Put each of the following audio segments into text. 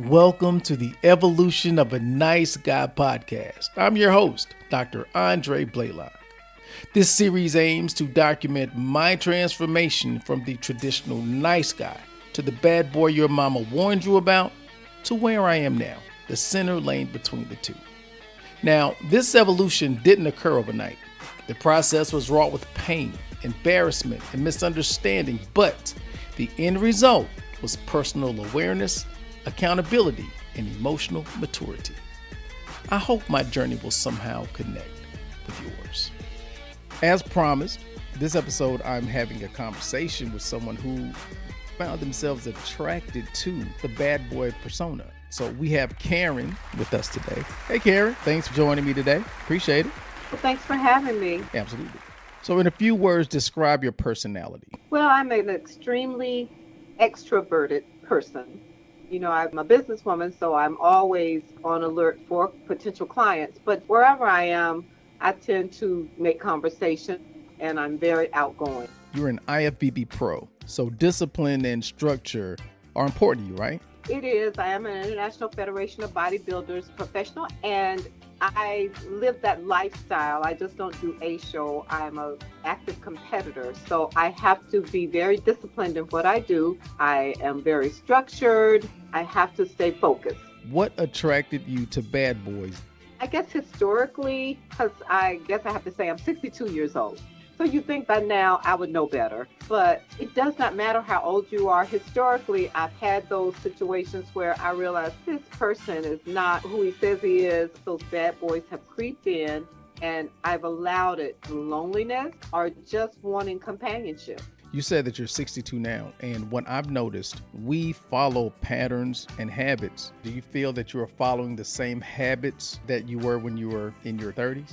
Welcome to the Evolution of a Nice Guy podcast. I'm your host, Dr. Andre Blaylock. This series aims to document my transformation from the traditional nice guy to the bad boy your mama warned you about to where I am now, the center lane between the two. Now, this evolution didn't occur overnight. The process was wrought with pain, embarrassment, and misunderstanding, but the end result was personal awareness, accountability, and emotional maturity. I hope my journey will somehow connect with yours. As promised, this episode I'm having a conversation with someone who found themselves attracted to the bad boy persona. So we have Karen with us today. Hey Karen, thanks for joining me today. Appreciate it. Well, thanks for having me. Absolutely. So in a few words, describe your personality. Well, I'm an extremely extroverted person. You know, I'm a businesswoman, so I'm always on alert for potential clients. But wherever I am, I tend to make conversation, and I'm very outgoing. You're an IFBB pro, so discipline and structure are important to you, right? It is. I am an International Federation of Bodybuilders professional, and I live that lifestyle. I just don't do a show. I'm an active competitor, so I have to be very disciplined in what I do. I am very structured. I have to stay focused. What attracted you to bad boys? I guess historically, because I guess I have to say I'm 62 years old. So you think by now I would know better, but it does not matter how old you are. Historically, I've had those situations where I realized this person is not who he says he is. Those bad boys have creeped in, and I've allowed it through loneliness or just wanting companionship. You said that you're 62 now, and what I've noticed, we follow patterns and habits. Do you feel that you are following the same habits that you were when you were in your 30s?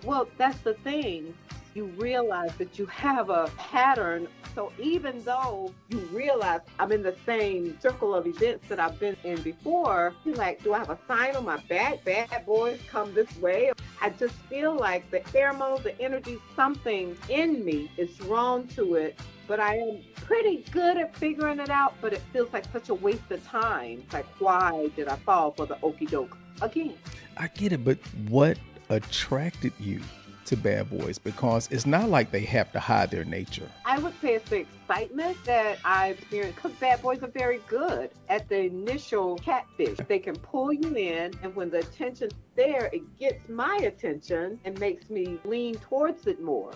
Well, that's the thing. You realize that you have a pattern. So even though you realize I'm in the same circle of events that I've been in before, you're like, do I have a sign on my back? Bad boys come this way. I just feel like the pheromones, the energy, something in me is drawn to it. But I am pretty good at figuring it out, but it feels like such a waste of time. It's like, why did I fall for the okie doke again? I get it, but what attracted you to bad boys? Because it's not like they have to hide their nature. I would say it's the excitement that I've experienced, because bad boys are very good at the initial catfish. They can pull you in, and when the attention's there, it gets my attention and makes me lean towards it more.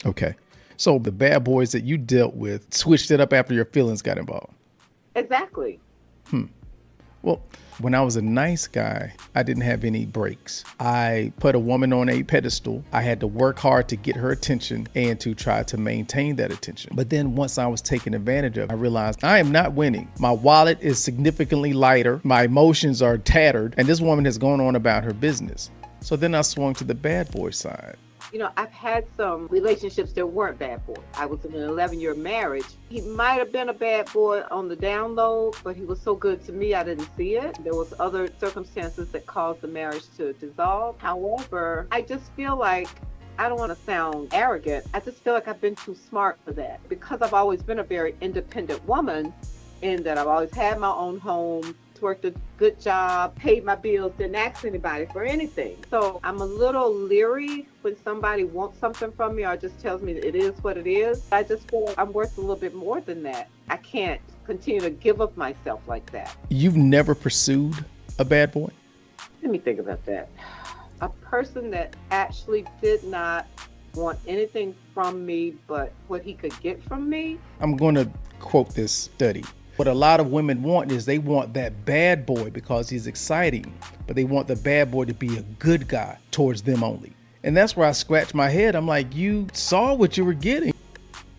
Okay. So the bad boys that you dealt with switched it up after your feelings got involved. Exactly. Well, when I was a nice guy, I didn't have any breaks. I put a woman on a pedestal. I had to work hard to get her attention and to try to maintain that attention. But then once I was taken advantage of, I realized I am not winning. My wallet is significantly lighter. My emotions are tattered. And this woman has gone on about her business. So then I swung to the bad boy side. You know, I've had some relationships that weren't bad boys. I was in an 11-year marriage. He might have been a bad boy on the down low, but he was so good to me, I didn't see it. There was other circumstances that caused the marriage to dissolve. However, I just feel like, I don't want to sound arrogant, I just feel like I've been too smart for that. Because I've always been a very independent woman, in that I've always had my own home, worked a good job, paid my bills, didn't ask anybody for anything. So I'm a little leery when somebody wants something from me or just tells me that it is what it is. I just feel like I'm worth a little bit more than that. I can't continue to give up myself like that. You've never pursued a bad boy? Let me think about that. A person that actually did not want anything from me but what he could get from me. I'm going to quote this study. What a lot of women want is they want that bad boy because he's exciting, but they want the bad boy to be a good guy towards them only. And that's where I scratch my head. I'm like, you saw what you were getting.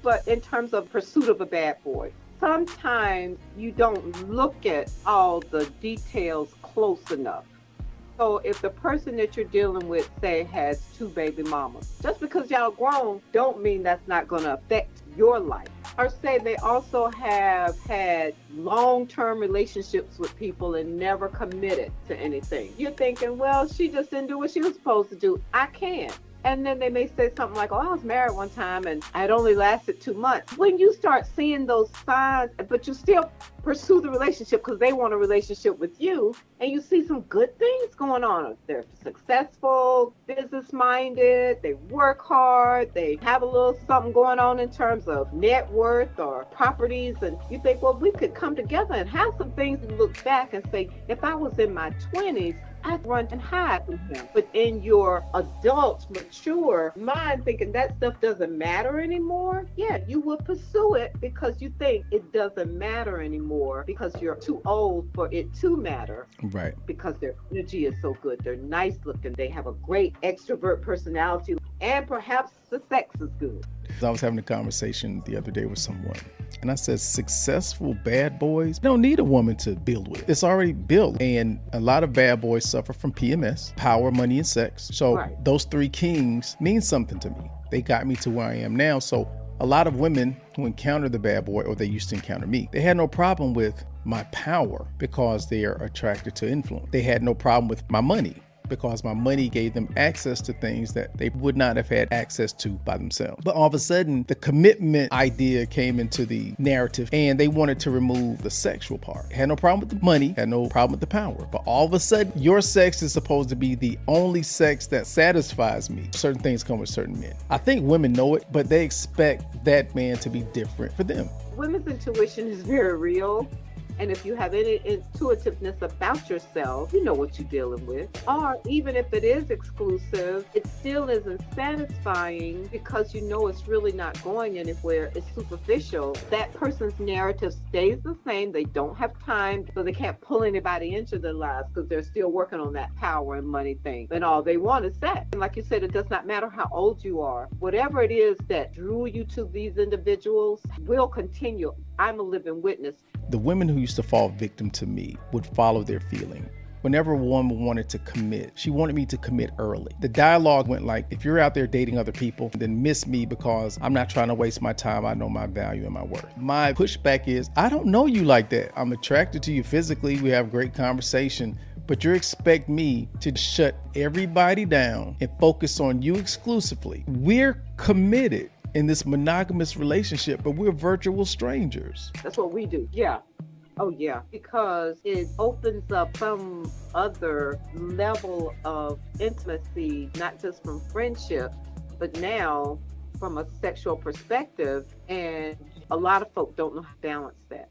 But in terms of pursuit of a bad boy, sometimes you don't look at all the details close enough. So if the person that you're dealing with, say, has 2 baby mamas, just because y'all grown don't mean that's not going to affect your life. Or say they also have had long-term relationships with people and never committed to anything. You're thinking, well, she just didn't do what she was supposed to do. I can't. And then they may say something like, oh, I was married one time and I had only lasted 2 months. When you start seeing those signs, but you still pursue the relationship because they want a relationship with you, and you see some good things going on. They're successful, business-minded, they work hard, they have a little something going on in terms of net worth or properties, and you think, well, we could come together and have some things and look back and say, if I was in my 20s, I'd run and hide from him. But in your adult, mature mind, thinking that stuff doesn't matter anymore, yeah, you would pursue it because you think it doesn't matter anymore because you're too old for it to matter. Right. Because their energy is so good. They're nice looking. They have a great extrovert personality. And perhaps the sex is good. I was having a conversation the other day with someone, and I said, successful bad boys don't need a woman to build with. It's already built. And a lot of bad boys suffer from PMS, power, money, and sex. So Those three kings mean something to me. They got me to where I am now. So a lot of women who encounter the bad boy, or they used to encounter me, they had no problem with my power because they are attracted to influence. They had no problem with my money because my money gave them access to things that they would not have had access to by themselves. But all of a sudden, the commitment idea came into the narrative and they wanted to remove the sexual part. Had no problem with the money, had no problem with the power. But all of a sudden, your sex is supposed to be the only sex that satisfies me. Certain things come with certain men. I think women know it, but they expect that man to be different for them. Women's intuition is very real. And if you have any intuitiveness about yourself, you know what you're dealing with. Or even if it is exclusive, it still isn't satisfying because you know it's really not going anywhere. It's superficial. That person's narrative stays the same. They don't have time, so they can't pull anybody into their lives because they're still working on that power and money thing. And all they want is sex. And like you said, it does not matter how old you are. Whatever it is that drew you to these individuals will continue. I'm a living witness. The women who used to fall victim to me would follow their feeling. Whenever a woman wanted to commit, she wanted me to commit early. The dialogue went like, if you're out there dating other people, then miss me because I'm not trying to waste my time. I know my value and my worth. My pushback is, I don't know you like that. I'm attracted to you physically. We have great conversation, but you expect me to shut everybody down and focus on you exclusively. We're committed in this monogamous relationship, but we're virtual strangers. That's what we do. Yeah. Oh, yeah. Because it opens up some other level of intimacy, not just from friendship, but now from a sexual perspective. And a lot of folk don't know how to balance that.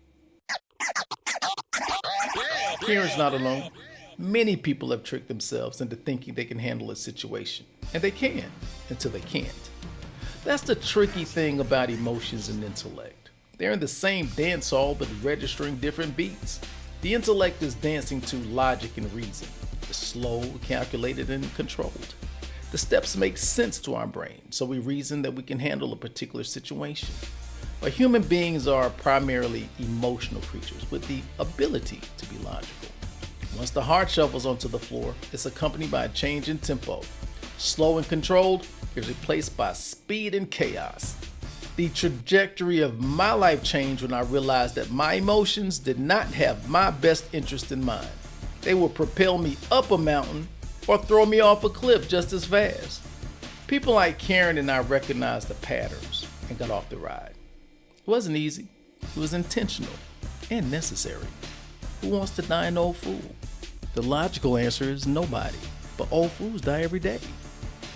Karen's not alone. Many people have tricked themselves into thinking they can handle a situation. And they can, until they can't. That's the tricky thing about emotions and intellect. They're in the same dance hall, but registering different beats. The intellect is dancing to logic and reason. It's slow, calculated, and controlled. The steps make sense to our brain, so we reason that we can handle a particular situation. But human beings are primarily emotional creatures with the ability to be logical. Once the heart shuffles onto the floor, it's accompanied by a change in tempo. Slow and controlled is replaced by speed and chaos. The trajectory of my life changed when I realized that my emotions did not have my best interest in mind. They would propel me up a mountain or throw me off a cliff just as fast. People like Karen and I recognized the patterns and got off the ride. It wasn't easy. It was intentional and necessary. Who wants to die an old fool? The logical answer is nobody, but old fools die every day.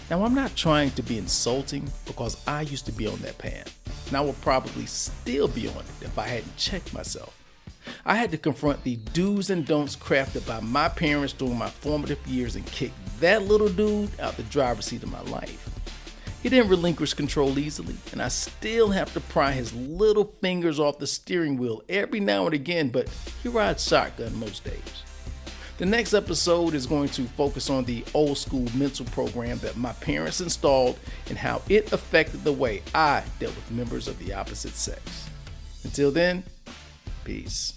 Now, I'm not trying to be insulting because I used to be on that path, and I would probably still be on it if I hadn't checked myself. I had to confront the do's and don'ts crafted by my parents during my formative years and kick that little dude out the driver's seat of my life. He didn't relinquish control easily, and I still have to pry his little fingers off the steering wheel every now and again, but he rides shotgun most days. The next episode is going to focus on the old school mental program that my parents installed and how it affected the way I dealt with members of the opposite sex. Until then, peace.